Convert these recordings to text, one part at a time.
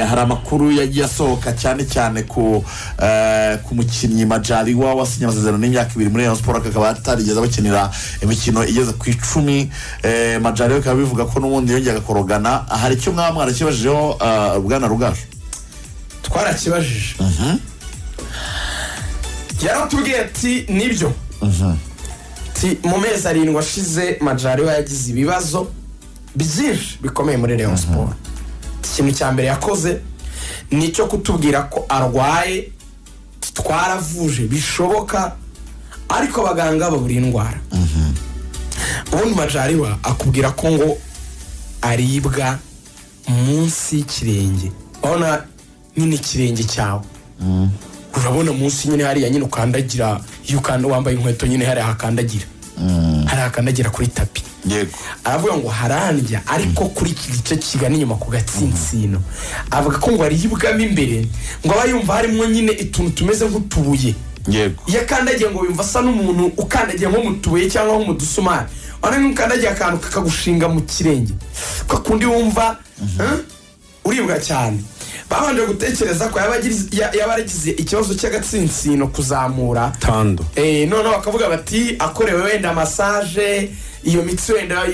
hari amakuru yagiye asohoka cyane ku mukinnyi Majaliwa wasinye amasezerano n'imyaka 2 muri Rayon Sports akaba atarigeze bakinira imikino igeze ku 10. Majaliwa akaba bivuga ko n'ubundi yongeye akorogana. Hari icyo mwamwara kibajeho bwana Rugaju? Twarakibajije yaratubwiye ati nibyo mu mezi 7 ashize Majaliwa yagize ibibazo byinshi bikomeye muri Rayon Sports. Ikintu cya mbere yakoze nicyo kutubwira ko arwaye, twaravuje bishoboka ariko abaganga babura indwara. Ubundi Majaliwa akubwira ko ngo aribwa munsi y'ikirenge, urabona nyine ikirenge cyawe, urabona munsi nyine hariya nyine ukandagira, iyo wambaye inkweto nyine hariya hakandagira, hari hakandagira kuri tapi. Yego. Aravuga ngo harandya ariko kuri iki gice kigana inyuma ku gatsinsino. Avuga ko ngo aribwamo imbere, ngo aba yumva harimo nyine ituntu tumeze nk'utubuye. Yego. Yakandagiye ngo yumva asa n'umuntu ukandagiye nko mu tubuye cyangwa nko mu dusumari. Wana nk'ukandagiye akantu kakagushinga mu kirenge. Ko kundi wumva uribwa cyane. Babanje gutekereza ko yabaragize ikibazo cy'agatsinsino kuzamura tando. None bakavuga bati akorewe wenda massage, iyo mitsi wenda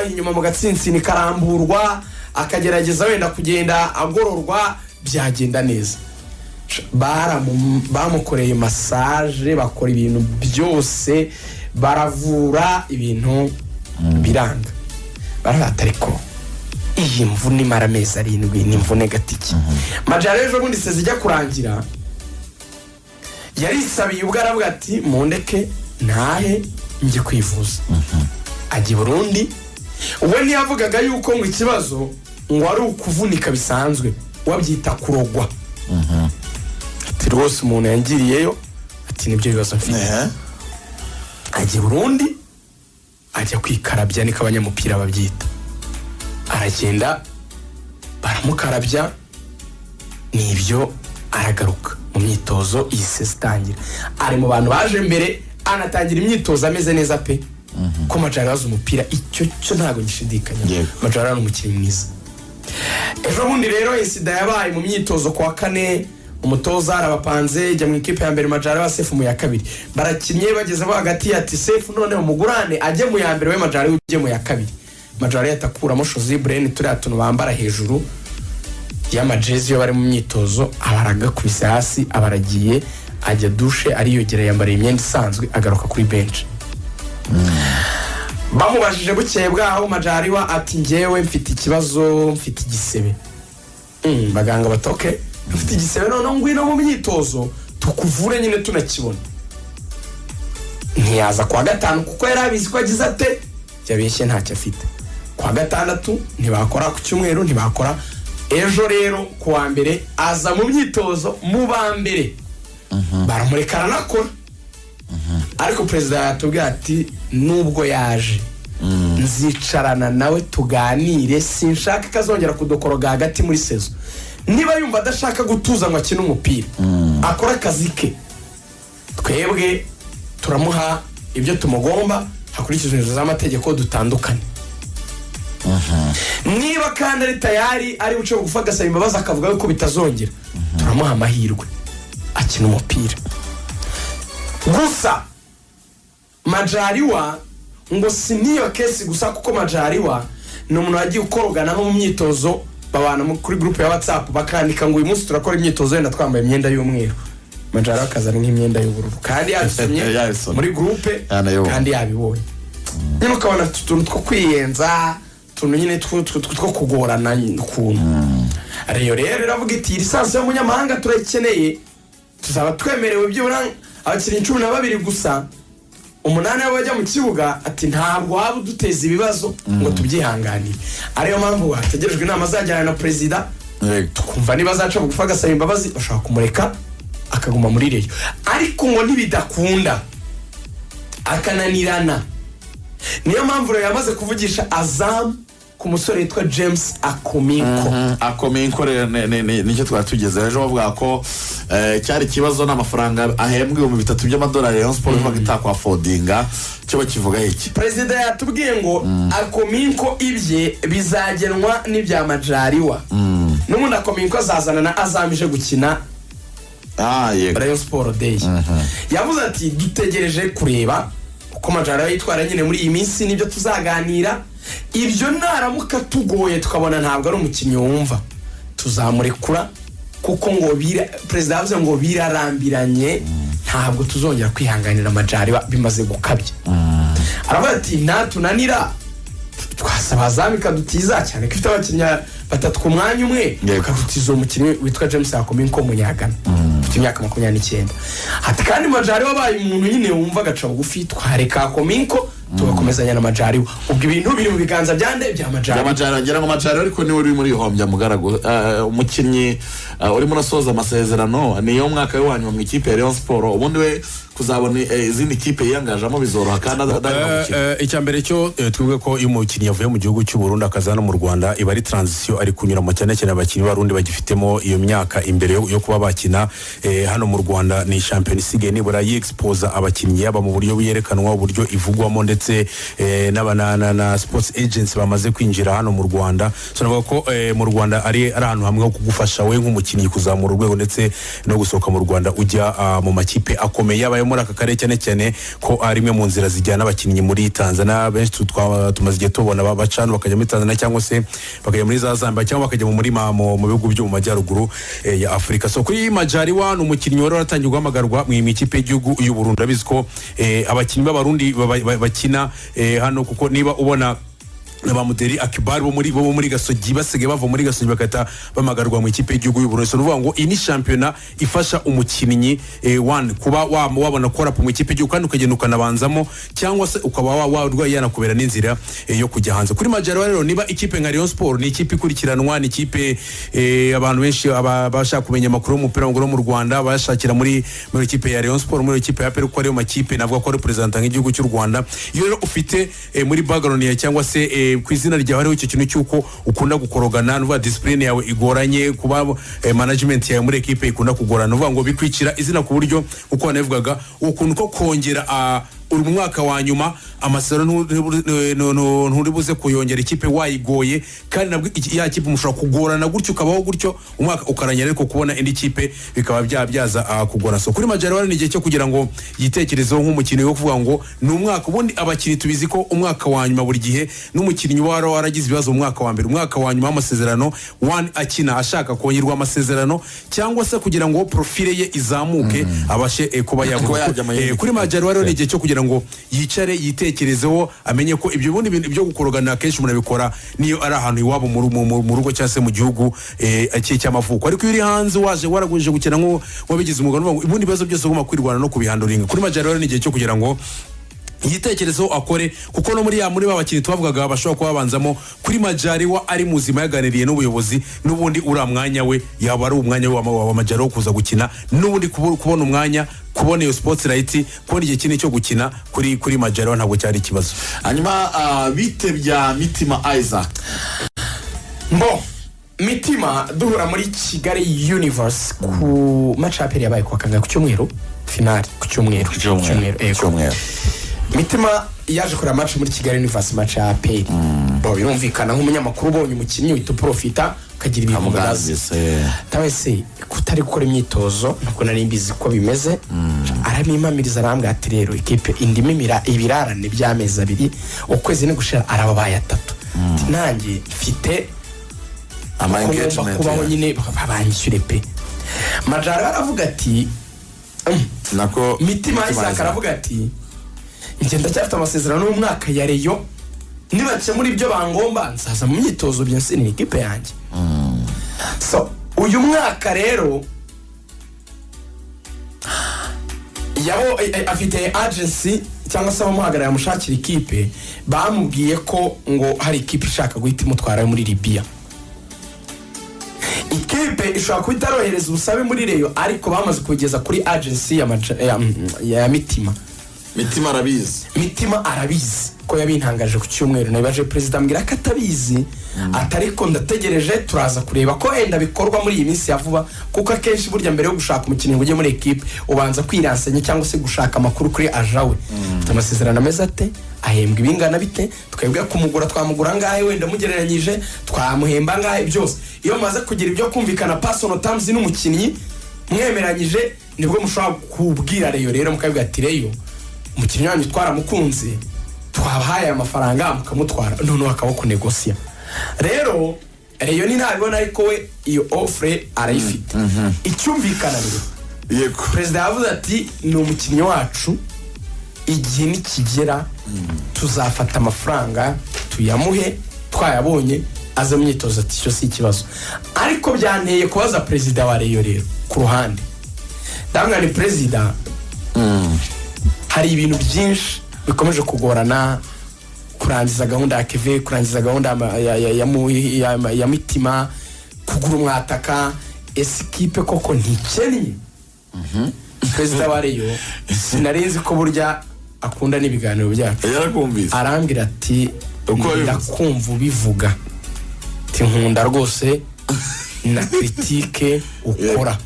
inyuma mu gatsinsino karamburwa, akagerageza wenda kugenda agororwa, byagenda neza. Bamukoreye massage, bakora ibintu byose, baravura ibintu biranga. Baratariko iyi mvune imara amezi 7 ni imvune gatiki. Majaliwa ejo bundi sezijya kurangira yarisabiye ubwo aravuga ati mundeke ntahe njye kwivuza. Agiye Burundi, uwe ntiyavugaga yuko ngo ikibazo ngo ari ukuvunika bisanzwe, wabyita kurogwa. Ati rwose umuntu yangiriyeyo, ati nibyo bibazo mfite. Agiye Burundi ajya kwikarabya, niko abanyamupira babyita. Aragenda baramukarabya, nibyo aragaruka mu myitozo isitangira. Ari mu bantu baje mbere, anatangira imyitozo ameze neza pe. Ko Majaliwa azi umupira, icyo cyo ntago gishidikanya. Majaliwa ni umukinnyi mwiza. Ejo bundi rero insida yabaye mu myitozo kwa 4, umutoza arabapanze jya mu ikipe ya mbere, Majaliwa Sefu mu ya 2. Barakinnye bageze hagati ati Sefu none umugurane ajye mu ya mbere, we Majaliwa ujye mu ya 2. Majaliwa yatakuramo shozi brain turiya tuntu bambara hejuru y'amajezi yo bari mu myitozo, abaraga kubise hasi, abaragiye ajya dushe, ariyogera yambara imyenda isanzwe, agaruka kuri bench. Bamubajije bukeye bwaho Majaliwa ati ngewe mfite ikibazo, mfite igisebe. Baganga batoke mfite igisebe, none ngwino mu myitozo tukuvure nyine tunakibona. Ntiyaza kwa 5 kuko yarabizi ko agize ate yabeshye ntacyo afite. Kwa 6 ntibakora, ku cyumweru ntibakora. Ejo rero kuwa mbere aza mu myitozo mu ba mbere. Baramureka aranakora. Ariko perezida yatubwiye ati nubwo yaje nzicarana nawe tuganire, sinshaka kazongera kudokoroga hagati muri sezo. Niba yumva adashaka gutuza ngo akine umupira, akora akazi ke, twebwe turamuha ibyo tumugomba hakurikijwe z'amategeko dutandukanye. Niba kandi ari tayari ari buce gufa gasaba imbabazi akavuga yuko bitazongera, turamuha amahirwe akina umupira. Gusa Majaliwa ngo si niyo kesi gusa, kuko Majaliwa ni umuntu wagiye ukorogana no mu myitozo, babana kuri groupe ya WhatsApp bakandika ngo uyu munsi turakora imyitozo yenda twambaye imyenda y'umweru. Majaliwa akazana nk'imyenda y'ubururu kandi yabisomye muri groupe kandi yabibonye. Nyine ukabona tuntu two kwiyenza, tuntu nyine two kugorana ukuntu. Rero iravuga iti lisansi y'umunyamahanga turayikeneye, tuzaba twemerewe byibura abakinnyi 12 gusa. 8 bajya mu kibuga, ati ntabwo waba duteza ibibazo ngo tubyihanganire. Ariyo mpamvu bategerejwe inama zajyana na president, tukumva niba zaca bugufa gasaba imbabazi, bashaka kumureka akaguma muri reyo. Ariko ngo ntibidakunda akananirana, niyo mpamvu rero yamaze kuvugisha Azam ku musore witwa James Akominko. Akominko nicyo twari tugeze ejo bavuga ko cyari ikibazo n'amafaranga ahembwa $3,000 by'amadolari Rayon Sport ivuga itakwafodinga cyo bakivuga iki. Perezida yatubwiye ngo Akominko ibye bizagenwa n'ibya Majaliwa. N'umuntu Akominko azazana na azamije gukina Rayon Sport Day. Yavuze ati dutegereje kureba uko Majaliwa yitwara nyine muri iyi minsi, nibyo tuzaganira. Ibyo naramuka tugoye tukabona ntabwo ari umukinnyi wumva, tuzamurekura kuko ngo perezida yavuze ngo birarambiranye, ntabwo tuzongera kwihanganira Majaliwa bimaze gukabya. Aravuga ati natunanira twasaba Zamika dutiza cyane ko ifite abakinnyi batatu ku mwanya umwe, bakadutiza umukinnyi witwa James Akominko Munyagana ufite imyaka 29. Ati kandi Majaliwa wabaye umuntu nyine wumva agaca bugufi, twareka Akominko tugakomezanya na Majaliwa. Ubwo ibintu biri mu biganza byande bya Majaliwa. Ngira ngo Majaliwa ariko niwe uri muri hombya mugaragu, umukinnyi urimo nasoza amasezerano niyo mwaka w'anyuma mu ikipe ya Rayon Sport. Ubundi we kuzabona izindi kipe yiyangajamo bizoroha kandi icyambere cyo twebwe ko iyo umukinnyi yavuye mu gihugu cy'u Burundi akazana mu Rwanda iba ari transition, ari kunyura mu cyane cyane abakinnyi barundi bagifitemo iyo myaka imbere yo kuba bakina hano mu Rwanda. Ni champion isigaye nibura yi-expose abakinnyi yaba mu buryo byerekanwa, uburyo ivugwamo, ndetse na sports agents bamaze kwinjira hano mu Rwanda. So navuga ko mu Rwanda ari ahantu hamwe ho kugufasha we nk'umukinnyi kuzamura urwego ndetse no gusohoka mu Rwanda ujya mu makipe akomeye yabaye muri aka karere, cyane cyane ko ari imwe mu nzira zijyana abakinnyi muri Tanzania. Benshi tumaze igihe tubona babacana bakajya muri Tanzania cyangwa se bakajya muri Zambia cyangwa bakajya mu bihugu byo mu majyaruguru ya Afrika. So kuri Majaliwa ni umukinnyi wari waratangiye guhamagarwa mu ikipe y'igihugu y'u Burundi. Abizi ko abakinnyi b'abarundi bakina hano, kuko niba ubona Nabamuderi Akibar bo muri Gasogi basege bava muri Gasogi bakata bamagarwa mu ikipe y'igihugu y'u Burundi. So nuvuga ngo ini championa ifasha umukinnyi one kuba wabona kora mu ikipe y'igihugu kandi ukagenda ukanabanzamo, cyangwa se ukaba warwaye yanakubera n'inzira yo kujya hanze. Kuri Majaliwa rero niba ikipe nka Rayon Sport ni ikipe ikurikiranwa, ni ikipe abantu benshi bashaka kumenya amakuru y'umupira w'amaguru mu Rwanda bashakira muri ikipe ya Rayon Sport, muri ikipe ya Peru, ko ari mu makipe navuga ko representa nk'igihugu cy'u Rwanda. Iyo rero ufite muri background ya cyangwa se ku izina ryawe hariho icyo kintu cy'uko ukunda gukorogana, nuva discipline yawe igoranye, kuba management yawe muri equipe ikunda kugorana, nuvuga ngo bikwicira izina ku buryo uko navugaga ukuntu ko kongera uri mwaka wa nyuma amasezerano nturibuze kuyongera ikipe wayigoye, kandi nabwo ya kipe mushobora kugorana gutyo ukabaho gutyo umwaka ukaranyera, ariko kubona indi kipe bikaba byaza kugorana. So kuri Majaliwa ni igihe cyo kugira ngo yitekerezeho nk'umukinnyi wo kuvuga ngo ni umwaka. Ubundi abakinnyi tubizi ko umwaka wa nyuma buri gihe n'umukinnyi waragize ibibazo mu mwaka wa mbere, umwaka wa nyuma w'amasezerano one akina ashaka kongerwa amasezerano cyangwa se kugira ngo profile ye izamuke abashe kuba yagwa. Kuri Majaliwa rero ni igihe cyo kugira ngo yicare yitekerezeho, amenye ko ibyo bundi bintu byo gukorogana kenshi umuntu abikora niyo ari ahantu iwabo mu rugo cyangwa se mu gihugu cy'amavuko. Ariko iyo uri hanze waje waraguje gukina nko wabigize umugabo, ubundi bibazo byose ugomba kwirwana no kubihanduringa. Kuri Majaliwa ni igihe cyo kugira ngo yitekerezeho akore, kuko no muri babakinnyi tubavugaga bashobora kuba babanzamo. Kuri Majaliwa ari muzima yaganiriye n'ubuyobozi, n'ubundi uriya mwanya we yaba ari umwanya wa Majaliwa kuza gukina, n'ubundi kubona umwanya, kubona iyo sports right, kubona igihe kinini cyo gukina kuri Majaliwa ntabwo cyari ikibazo. Hanyuma bite bya Mitima Isaac? Mitima duhura muri Kigali Universe ku match aperi yabaye kwa kangahe ku cyumweru, finale ku cyumweru. Mitima yaje kureba match muri Kigali Universe match aperi. Birumvikana nk'umunyamakuru ubonye umukinnyi uhita profita ukagira ibintu mugaze. Tawese kutari gukora imyitozo nuko nari mbizi ko bimeze. Aramimamiriza arambwa ati rero ikipe indimimira ibirarane by'amezi 2 ukwezi ni gushira arababaye 3. Nanjye mfite engagement kubaho nyine babanyishyure pe. Majaliwa aravuga ati nako Mitima Isaac aravuga ati ngenda cyafite amasezerano y'umwaka ya Rayon, nibace muri ibyo bangomba nzaza mu myitozo byose ni ikipe yanjye. So uyu mwaka rero yabo afite agency cyangwa se abamuhagarara mushakira ikipe, bamubwiye ko ngo hari ikipe ishaka guhita imutwara muri Libya. Ikipe ishobora kuhita arohereza ubusabe muri Rayon, ariko bamaze kugeza kuri agency ya Mitima. Mitima arabizi ko yabintangaje ku cyumweru nabibaje perezida ambwira ko atabizi atariko ndategereje turaza kureba ko enda bikorwa muri iyi minsi ya vuba kuko akenshi burya mbere yo gushaka umukinnyi uje muri equipe ubanza kwiransanya cyangwa se gushaka amakuru kuri ajawe amasezerano ameze ate ahembwa ibingana bite twebwe kumugura twamugura ngahe wenda mugereranyije twamuhemba ngahe byose iyo maze kugira ibyo kumvikana personal terms n'umukinnyi mwemeranyije nibwo mushobora kubwira Reyo rero mukabwira ati Reyo umukinnyi wanyu twaramukunze twabahaye amafaranga mukamutwara none akaba kunegosia rero Reyo ni ntabona ariko we iyo offre arayifite icyumvikana rero yego perezida yavuze ati ni umukinnyi wacu igihe nikigera tuzafata amafaranga tuyamuhe twayabonye aza myitozo ati cyo si ikibazo ariko byanteye kubaza perezida wa Reyo rero ku ruhande ndamwa ni perezida hari ibintu byinshi bikomeje kugorana kurangiza gahunda ya Keve kurangiza gahunda ya Mitima kugura umwataka eskipe koko ntikennye perezida wa Reyo sinarenze ko burya akunda n'ibiganiro byacu yarakumvise arambwira ati ndakumva ubivuga ati nkunda rwose na critique ukora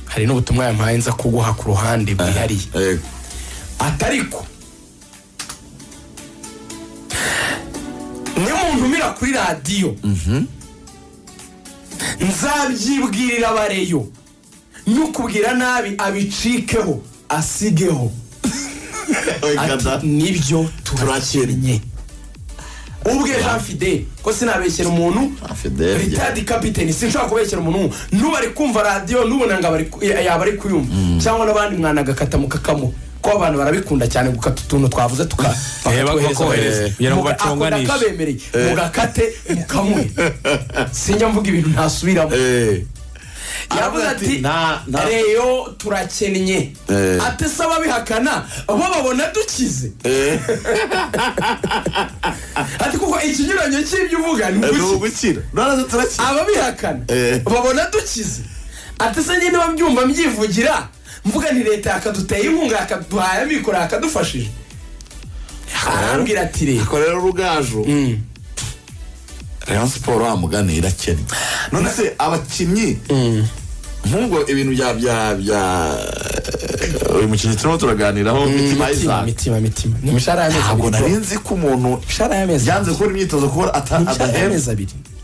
hari n'ubutumwa yampaye nza kuguha ku ruhande bwihariye atariko ni umuntu umira kuri radiyo nzabyibwirira abareyo nukubwira nabi abicikeho asigeho ati nibyo turakennye ubwe Jean Fidel ko sinabeshyera umuntu retired captain sinshaka kubeshyera umuntu nuba ari kumva radio nubona ngaba yaba ari kuyumva cyangwa nabandi mwana gakata mukakamo ko abantu barabikunda cyane gukata utuntu twavuze tukakohereza kugira ngo baconganishe kabemereye mugakate mukamwe sinjya mvuga ibintu ntasubiramo yavuze ati Reyo turakennye ate saba bihakana bo babona dukize ati kuko ikinyuranyo cy'ibyo uvuga ni ugukira none turakira aba bihakana babona dukize ate se nyine babyumva mbyivugira mvuga ni leta yakaduteye inkunga akaduhaye amikoro akadufashije arambwira ati rero rero rugaju Rayon Sport amugane irakennye none se abakinnyi nk'ubwo ibintu bya uyu mukinnyi turimo turaganiraho mitima ni mishara y'amezi ntabwo narinzi ko umuntu yanze gukora imyitozo kuko adahembwa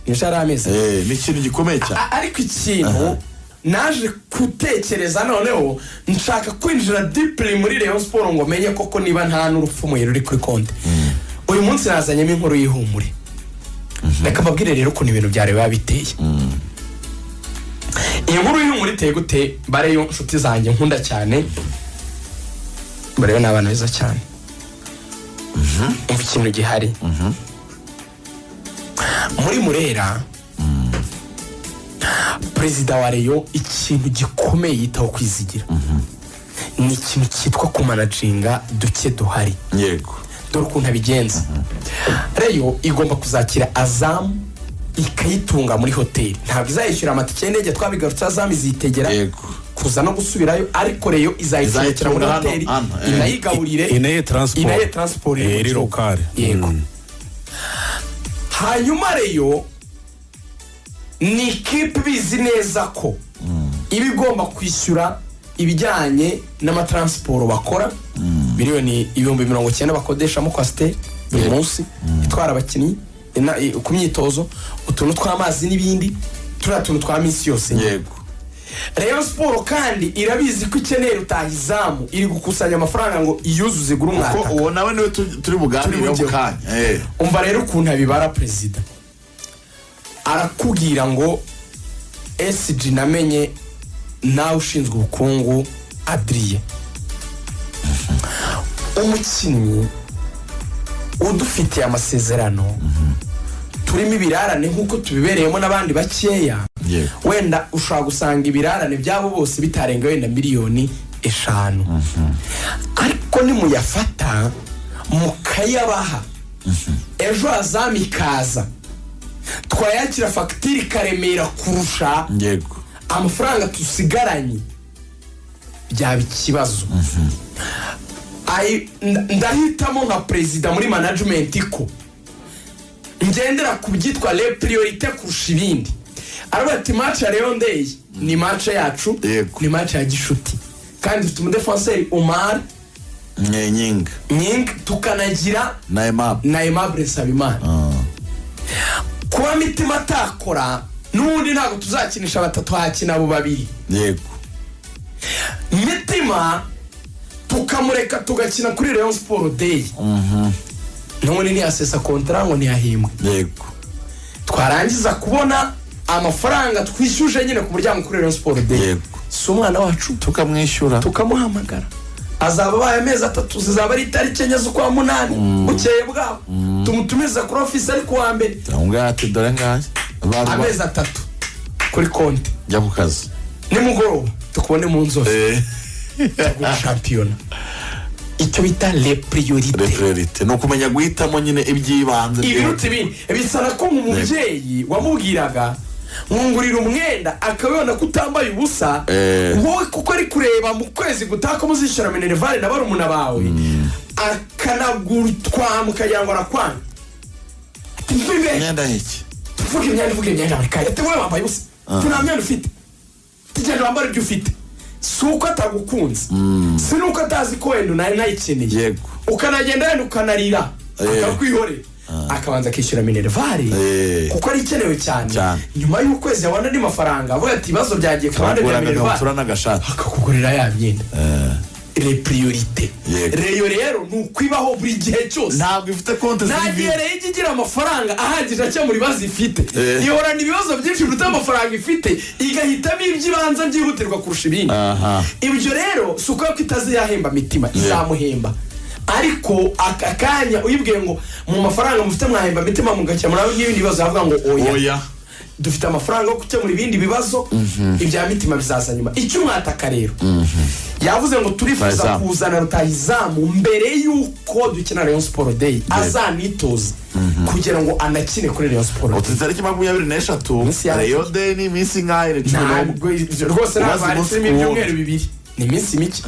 mishara y'amezi ni ikintu gikomeye cyane ariko ikintu naje gutekereza noneho nshaka kwinjira deeply muri Rayon Sport ngo menye koko niba nta n'urupfumuye ruri kuri konti uyu munsi nazanyemo inkuru y'ihumure reka mbabwire rero ukuntu ibintu byari biba biteye iyi nkuru y'ihumure iteye gute bareyo nshuti zanjye nkunda cyane bareyo ni abana beza cyane umva ikintu gihari muri Murera perezida wa Reyo ikintu gikomeye yitaho kwizigira ni ikintu cyitwa kumanajinga duke duhari yego dore ukuntu abigenza Reyo igomba kuzakira Azam ikayitunga muri hoteli ntabwo izayishyura amatike y'indege twabigarutse Azam izitegera kuza no gusubirayo ariko Reyo izayishyura muri hoteli inayigaburire inaye transport iri lokale yego hanyuma Reyo ni ikipe bizi neza ko iba igomba kwishyura ibijyanye n'amatransport bakora miliyoni 90,000 bakodeshamo kwasiteri buri munsi itwara abakinnyi ku myitozo utuntu tw'amazi n'ibindi turiya tuntu twa minsi yose yego Rayon Sport kandi irabizi ko ikeneye rutahizamu iri gukusanya amafaranga ngo iyuzuze igura umwataka uwo nawe niwe turi buganire mu kanya umva rero ukuntu abibara perezida arakubwira ngo SG namenye nawe ushinzwe ubukungu Adrien umukinnyi udufitiye amasezerano turimo ibirarane nk'uko tubibereyemo n'abandi bakeya wenda ushobora gusanga ibirarane byabo bose bitarenga wenda miliyoni 5 ariko nimuyafata mukayabaha ejo Azam ikaza twayakira fagitire ikaremera kurusha amafaranga tusigaranye byaba ikibazo ndahitamo nka perezida muri management ko ngendera ku byitwa le priorite kurusha ibindi. Aravuga ati match ya Leon Day ni match yacu, ni match ya gishuti, kandi dufite umudefenseur Omar Nying tukanagira na Aimable Sabimana. Kuba Mitima atakora n'ubundi ntabwo tuzakinisha batatu, hakina abo babiri. Yego. Mitima tukamureka tugakina kuri Rayon Sport Day. None ni asesa contrat ngo ntiyahimwe. Yego. Twarangiza kubona amafaranga twishyuje nyine ku muryango kuri Rayon Sport Day. Yego. Si umwana wacu tukamwishyura, tukamuhamagara. Azaba baye amezi 3, zizaba ari itariki enye z'ukwa munani bukeye bwabo. Tumutumiza kuri office ari kuwa mbere. Ati dore ngaye amezi 3 kuri konti jya ku kazi nimugoroba tukubone mu nzozi champion. Icyo bita le priorite no kumenya guhitamo nyine ibyibanze. Ibiruti bindi bisana ko umubyeyi wamubwiraga ngungurira umwenda akabona kutambaye ubusa wowe kuko ari kureba mu kwezi gutaka muzishira minervale na barumuna bawe akanagurutwa mukagira ngo arakwanga. Myenda iki tuvuge imyenda barikaye ati wowe wambaye ubusa tuna myenda ufite tugenda wambara ibyo ufite, suko atagukunze si nuko atazi ko wenda nari nayikeneye. Yego. Ukanagenda wenda ukanarira akakwihorera akabanza akishyura minervale kuko ari ikenewe cyane. Nyuma y'ukwezi yabona andi mafaranga avuga ati ibibazo byagiye ku bandi bya minervale akakugurira ya myenda. Le priorite reyo rero nukwibaho buri gihe cyose, ntabwo ifite konti nagiye rero igira amafaranga ahagije acyo muri bazi ifite. Ihorana ibibazo byinshi biruta amafaranga ifite, igahitamo ibyibanza byihutirwa kurusha ibindi. Ibyo rero suko ko itaziyahemba Mitima izamuhemba, ariko akakanya uyibwiye ngo mu mafaranga mufite mwahemba Mitima mugakemura n'ibindi bibazo yavuga ngo oya dufite amafaranga yo gukemura ibindi bibazo, ibya Mitima bizaza nyuma. Icyo mwataka rero yavuze ngo turifuza kuzana rutahizamu mbere yuko dukina Rayon Sport Day, azanitoza kugira ngo anakine kuri Rayon Sport Day. Utariki 23 Rayon Day ni minsi ngahe rwose n'abari ibyumweru bibiri, ni minsi mike.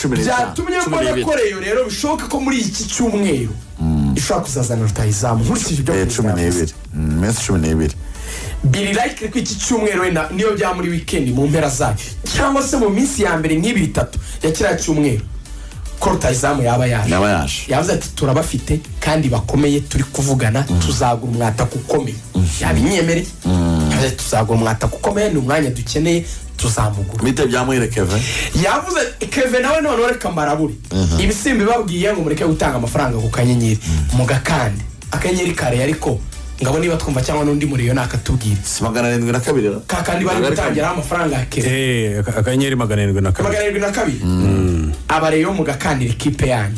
Byatumye mbona ko reyo rero bishoboka ko muri iki cyumweru ishobora kuzazana rutahizamu nkurikije ibyo 12 minsi 12 biri like ko iki cyumweru wenda niyo bya muri weekend mu mpera zayo cyangwa se mu minsi ya mbere nk'ibiri 3 ya kiriya cyumweru ko rutahizamu yaba yaje. Yavuze ati turabafite kandi bakomeye, turi kuvugana tuzagura umwata kukomeye. Yabinyemereye tuzagura umwata kukomeye, ni umwanya dukeneye tuzamugura. Bite byamuhire Kevin yavuze Kevin nawe none reka maraburi ibisimbi babwiye ngo mureke gutanga amafaranga ku kanyenyeri mugakande akanyenyeri kare, ariko ngabo niba twumva cyangwa n'undi muriyo nakatubwira 772 kakandi bari gutangira amafaranga ya Kevin akanyenyeri 772 abareyo mugakandira ikipe yanyu,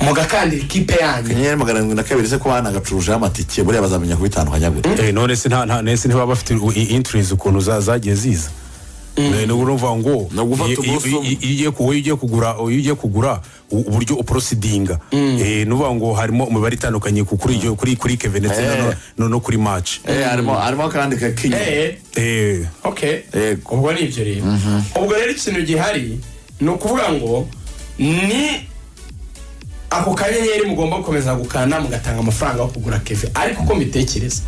mugakandira ikipe yanyu. Akanyenyeri 772 se ko bana gacuruje amatike buriya bazamenya kubitandukanya gute. None se nese ntibaba bafite interest ukuntu zagiye ziza. No urumva ngo ugiye kugura uburyo uproceedinga nuvuga ngo harimo umubare itandukanye kuri Kevin no kuri match harimo kandi kakinyo okay ubwo ni ibyo rero. Ubwo rero ikintu gihari no kuvuga ngo ni ako kanyenyeri mugomba gukomeza gukana mugatanga amafaranga yo kugura Kevin, ariko uko mbitekereza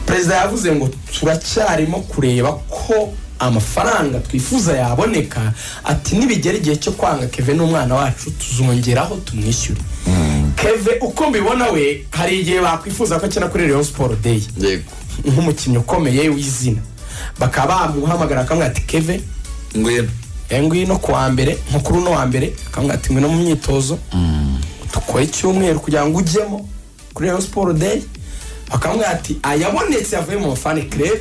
perezida yavuze ngo turacyarimo kureba ko amafaranga twifuza yaboneka, ati nibigera igihe cyo kwanga Kevin n'umwana wacu tuzongeraho tumwishyure. Kevin uko mbibona we hari igihe bakwifuza ko akina kuri Rayon Sport Day nk'umukinnyi ukomeye w'izina, bakaba bamuhamagara akamwe ati Kevin ngwino kuwa mbere mukuru no wa mbere akamwe ati ngwino mu myitozo tukoye cyumweru kugira ngo ujyemo kuri Rayon Sport Day. Akamwe ati ayabonetse yavuye mu fan club,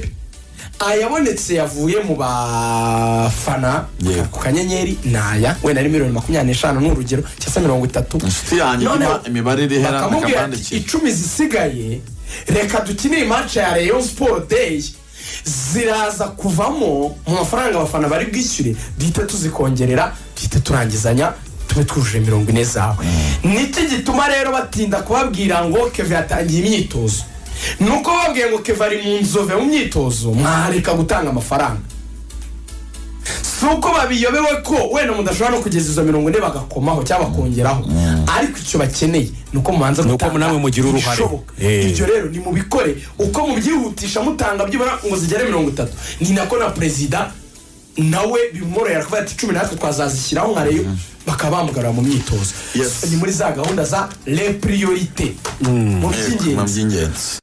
ayabonetse yavuye mu bafana ku kanyenyeri naya wenda ari 25 n'urugero cyangwa 30. None imibare iri hera nakabandi 10 zisigaye reka dukinire match ya Rayon Sport Day, ziraza kuvamo mu mafaranga abafana bari bwishyure duhita tuzikongerera duhita turangizanya tube twuje 40 zawe. Niki gituma rero batinda kubabwira ngo Kevin yatangiye imyitozo, nuko babwiye ngo Kevin ari mu nzove mu myitozo mwareka gutanga amafaranga. si uko babiyobewe ko wenda mudashobora no kugeza izo 40 bagakomaho cyangwa bakongeraho, ariko icyo bakeneye nuko mubanza gutanga namwe mugira uruhare. Ibyo rero ni mubikore uko mubyihutisha mutanga byibura ngo zigere 30. Ni nako na president nawe bimorohera kuvuga ati 10 natwe twazazishyiraho nka reyo bakabamugara mu myitozo. Ni muri za gahunda za les priorités mu by'ingenzi.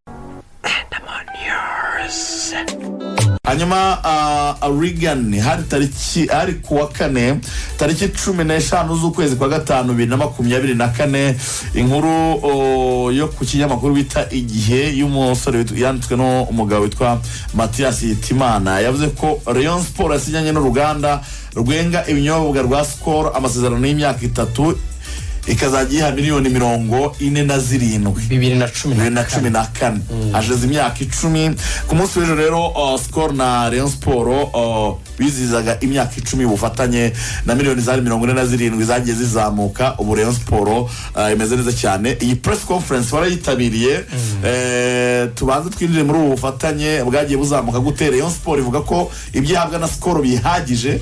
hanyuma Reagan hari kuwa kane tariki 15 z'ukwezi kwa gatanu 2024 inkuru yo ku kinyamakuru bita Igihe y'umusore yanditswe no umugabo witwa Mathias Hitimana yavuze ko Rayon Sport yasinyanye n'uruganda rwenga ibinyobwa rwa Skol amasezerano y'imyaka 3 ikazagiha miliyoni 47 2014 hashize imyaka 10 ku munsi w'ejo rero Skol na Rayon Sport bizizaga imyaka 10 ubufatanye na miliyoni 47 zagiye zizamuka. Ubu Rayon Sport imeze neza cyane. Iyi press conference barayitabiriye tubanze twinjire muri ubu bufatanye bwagiye buzamuka gute. Rayon Sport ivuga ko ibyihabwa na Skol bihagije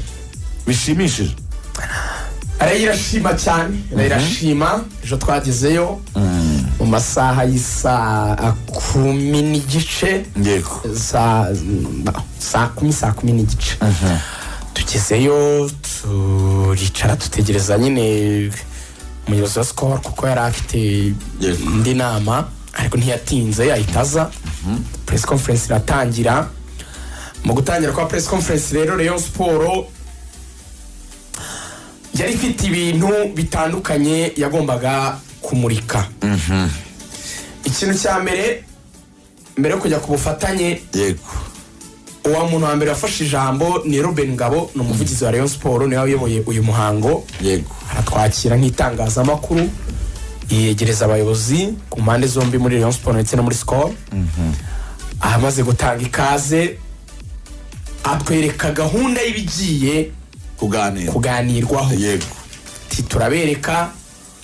bishimishije. Arayirashima cyane, arayirashima. Ejo twagezeyo mu masaha y'isa 10 n'igice, saa 10 n'igice. Tugezeyo turicara tutegereza nyine umuyobozi wa Skol kuko yari afite indi nama, ariko ntiyatinze yahitaza. Press conference iratangira. Mu gutangira kwa press conference rero Rayon Sport yari ifite ibintu bitandukanye yagombaga kumurika. Ikintu cya mbere yo kujya ku bufatanye, uwa muntu wa mbere wafashe ijambo ni Ruben Ngabo, ni umuvugizi wa Rayon Sport, niwe wayoboye uyu muhango. Aratwakira nk'itangazamakuru, yegereza abayobozi ku mpande zombi muri Rayon Sport ndetse no muri Skol. Amaze gutanga ikaze atwereka gahunda y'ibigiye kuganirwaho. Turabereka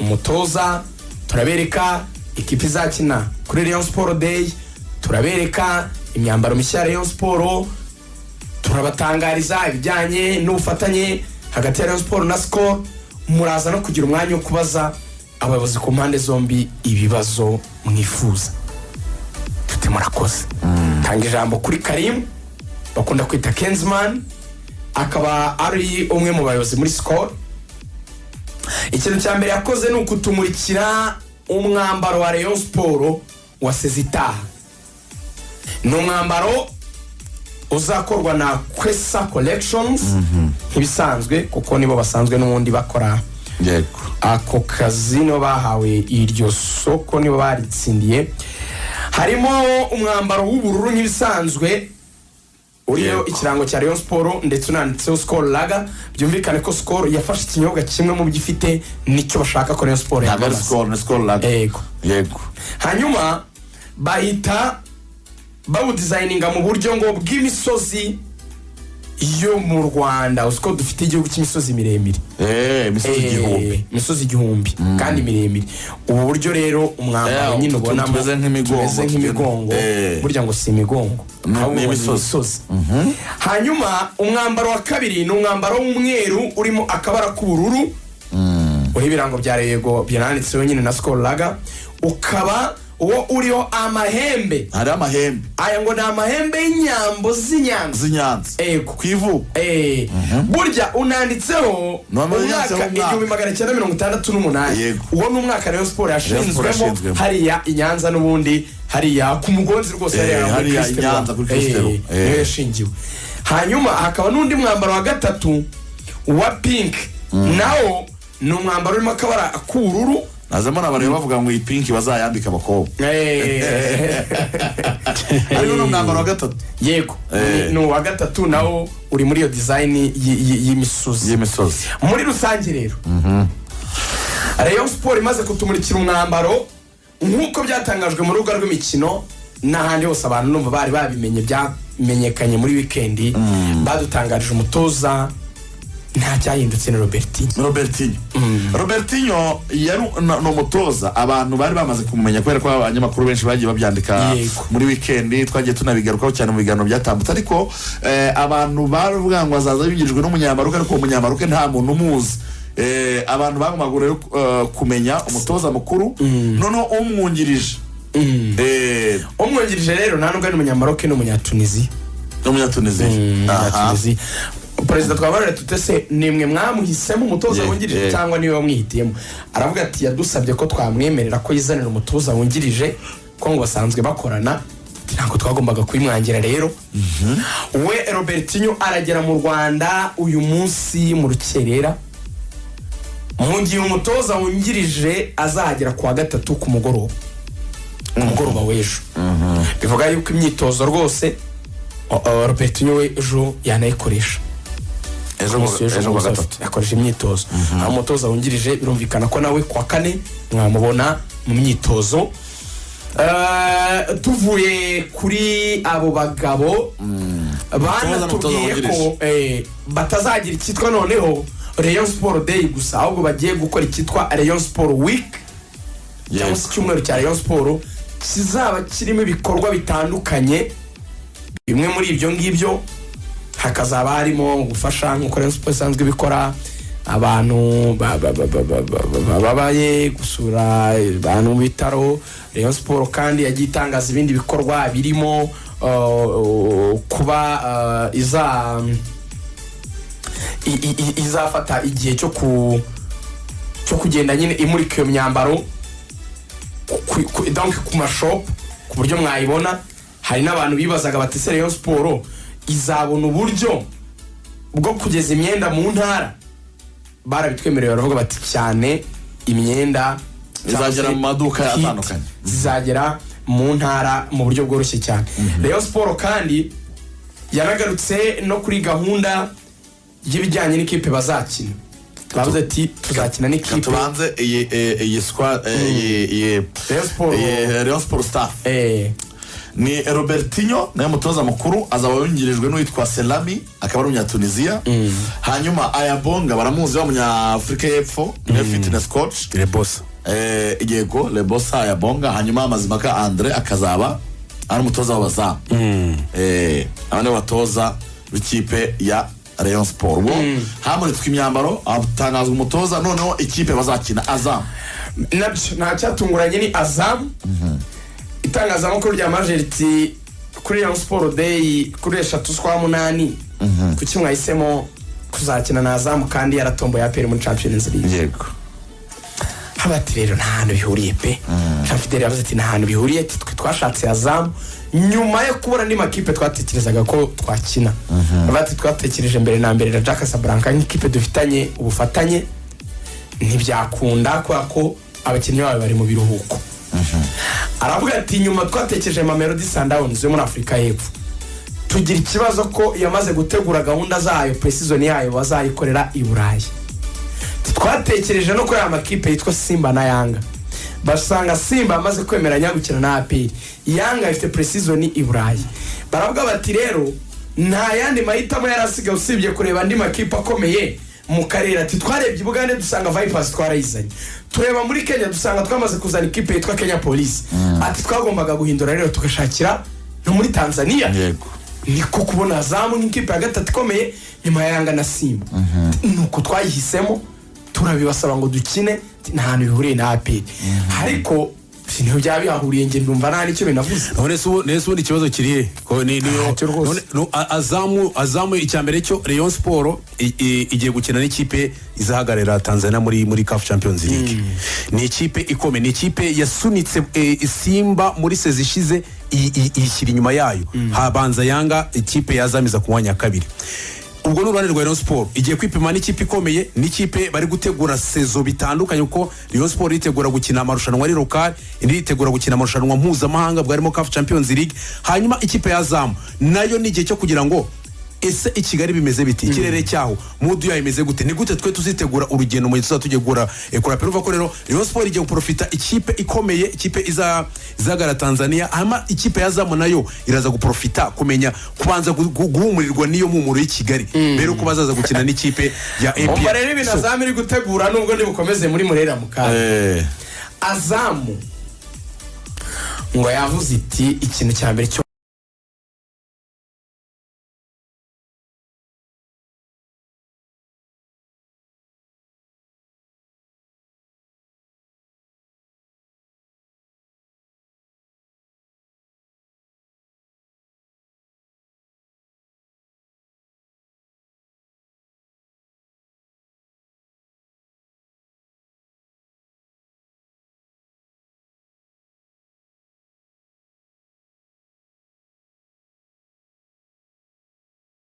umutoza, turabereka ikipe izakina kuri Rayon Sport Day, turabereka imyambaro mishya ya Rayon Sport, turabatangariza ibijyanye n'ubufatanye hagati ya Rayon Sport na Skol. Muraza no kugira umwanya wo kubaza abayobozi ku mpande zombi ibibazo mwifuza. Murakoze. Tanga ijambo kuri Karim bakunda kwita Kenzman, akaba ari umwe mu bayobozi muri Skol. Ikintu cya mbere yakoze ni ukutumurikira umwambaro wa Rayon Sport wa Sezitaha. Ni umwambaro uzakorwa na Kwesa Collections nk'ibisanzwe kuko nibo basanzwe n'ubundi bakora ako kazi, no bahawe iryo soko, nibo baritsindiye. Harimo umwambaro w'ubururu nk'ibisanzwe uriyo ikirango cya Rayon Sport ndetse unanditseho Skol Lager. Byumvikane ko Skol yafashe ikinyobwa kimwe mu byifite nicyo bashaka ko Rayon Sport yagana Skol Lager. Yego. Hanyuma bahita bawudesigninga mu buryo ngo bw'imisozi yo mu Rwanda. Usko dufite igihugu cy'imisozi miremire, imisozi igihumbi kandi miremire. Ubu buryo rero umwambaro nyine ubona tumeze nk'imigongo, burya ngo si imigongo ni imisozi. Hanyuma umwambaro wa kabiri ni umwambaro w'umweru urimo akabara k'ubururu, uri ibirango bya Yego byananditseho nyine na Skol Lager. Ukaba uwo uriho amahembe, hari amahembe aya ngo ni amahembe y'inyambo z'Inyanza kwivu. Burya unanditseho umwaka 1968. Uwo ni umwaka Rayon Sport yashinzwemo hariya Inyanza, n'ubundi hariya ku Mugonzi rwose hariya Inyanza kuri Kristero niyo yashingiwe. Hanyuma hakaba n'undi mwambaro wa gatatu wa pink, nawo ni umwambaro urimo akabara k'ubururu. Azama n'abantu bavuga ngo iyi pink bazayambika abakobwa. Ariko no mwambaro wa gatatu. Yego. No wa gatatu nawo uri muri iyo design y'imisozi. Muri rusange rero Rayon Sport imaze kutumurikira umwambaro nk'uko byatangajwe mu rubuga rw'imikino n'ahandi hose abantu numva bari babimenye, byamenyekanye muri weekend. Badutangarije umutoza nta cyahindutse na Robertinho yari umutoza abantu bari bamaze kumumenya kubera ko abanyamakuru benshi bagiye babyandika muri weekend twagiye tunabigarukaho cyane mu biganiro byatambutse ariko abantu baravuga ngo azaza bigijwe n'umunyamaruke ariko umunyamaruke nta muntu umuzi abantu bagomba kumenya umutoza mukuru noneho umwungirije rero nta nubwo ari umunyamaroke n'umunyatunizi perezida twabarare tutese nimwe mwamuhisemo umutoza wungirije cyangwa niwe wamwihitiyemo aravuga ati yadusabye ko twamwemerera ko yizanira umutoza wungirije ko ngo basanzwe bakorana ntabwo twagombaga kwimwangira rero we Robertinho aragera mu Rwanda uyu munsi mu rukerera mu gihe umutoza wungirije azahagera kuwa gatatu ku mugoroba w'ejo bivuga yuko imyitozo rwose Robertinho we ejo yanayikoresha ejo yakoresha imyitozo aho umutoza wungirije birumvikana ko nawe kuwa kane mwamubona mu myitozo tuvuye kuri abo bagabo banatubwiye ko batazagira icyitwa noneho Rayon Sport Day gusa ahubwo bagiye gukora icyitwa Rayon Sport Week cyangwa se icyumweru cya Rayon Sport kizaba kirimo ibikorwa bitandukanye bimwe muri ibyo ngibyo hakazaba harimo gufasha nk'uko Rayon Sport isanzwe ibikora abantu babaye gusura abantu mu bitaro Rayon Sport kandi yagiye itangaza ibindi bikorwa birimo kuba izafata igihe cyo kugenda nyine imurika iyo myambaro ku mashop ku buryo mwayibona. Hari n'abantu bibazaga bati se Rayon Sport izabona uburyo bwo kugeza imyenda mu ntara, barabitwemereye baravuga bati cyane imyenda izagera mu maduka atandukanye, zizagera mu ntara mu buryo bworoshye cyane. Rayon Sport kandi yaragarutse no kuri gahunda y'ibijyanye n'ikipe bazakina. Bavuze ati tuzakina n'ikipe, tubanze iyi squad Rayon Sport staff ni Robertinho naye mutoza mukuru, azaba yungirijwe n'uwitwa Selami akaba ari umunyatuniziya. Hanyuma Ayabonga baramuzi wa munyafrika y'Epfo ni fitness coach Lebosa yego Lebosa Ayabonga. Hanyuma Mazimaka Andre akazaba ari umutoza w'abazamu. Abandi batoza b'ikipe ya Rayon Sport. Hamuritswe imyambaro, atangazwa umutoza, noneho ikipe bazakina Azam. Nta cyatunguranye ni Azam. Itangazamakuru rya Majeriti kuri Rayon Sport Day kuri 3/8 kuki mwahisemo kuzakina na Azam kandi yaratomboye APR muri Champions League. Yego habati rero nta hantu bihuriye pe. Jean-Fidèle yavuze ati nta hantu bihuriye, twashatse Azam nyuma yo kubona ni makipe twatekerezaga ko twakina. Abati twatekereje mbere na mbere na Jack Casablanca n'ikipe dufitanye ubufatanye ntibyakunda ko abakinnyi babo bari mu biruhuko. Aravuga ati nyuma twatekereje Mamelodi Sundowns yo muri Afrika y'Epfo, tugira ikibazo ko yamaze gutegura gahunda zayo pre-season yayo bazayikorera i Burayi. Twatekereje no ko ya makipe yitwa Simba na Yanga, basanga Simba amaze kwemeranya gukina na APR, Yanga ifite pre-season i Burayi. Baravuga bati rero nta yandi mahitamo yarasiga usibye kureba andi makipe akomeye mu karere. Ati twarebye Bugande dusanga Vipers twarayizanye, tureba muri Kenya dusanga twamaze kuzana ikipe yitwa Kenya Police. Ati twagombaga guhindura rero tugashakira no muri Tanzania. Yego niko kubona Azam nk'ikipe ya gatatu ikomeye nyuma ya Yanga na Simba. Nuko twayihisemo, turabibasaba ngo dukine, nta hantu bihuriye na APR. Ariko niho byabihahuriye nge ndumva nta nicyo binavuze. None ubundi ikibazo kirihe ko niyo Azamu icyambere cyo Rayon Sport igiye gukina n'ikipe izahagarara Tanzania muri CAF Champions League. Ni ikipe ikomeye, ni ikipe yasunitse Simba muri sezishize ishyira inyuma yayo. Habanza Yanga, ikipe yazamiza ku mwanya kabiri. Ubwo n'uruhande rwa Rayon Sport igiye kwipima n'ikipe ikomeye, n'ikipe bari gutegura sezo bitandukanye uko Rayon Sport itegura gukina amarushanwa ari local, indi itegura gukina amarushanwa mpuzamahanga bwarimo CAF Champions League. Hanyuma ikipe ya Azam nayo ni igihe cyo kugira ngo ese i Kigali bimeze biti ikirere cyaho mudu yayo imeze gute ni gute twe tuzitegura urugendo mu gihe tuzatujye gura ekora peruva ko rero Rayon Sport igiye guprofita ikipe ikomeye ikipe izagara Tanzania hama ikipe yazamu nayo iraza guprofita kumenya kubanza guhumurirwa niyo mumuro y'i Kigali mbere uko bazaza gukina n'ikipe ya APR umva rero ibintu Azamu iri gutegura nubwo ndibukomeze muri Murera mukanya Azamu ngo yavuze iti ikintu cya mbere cyo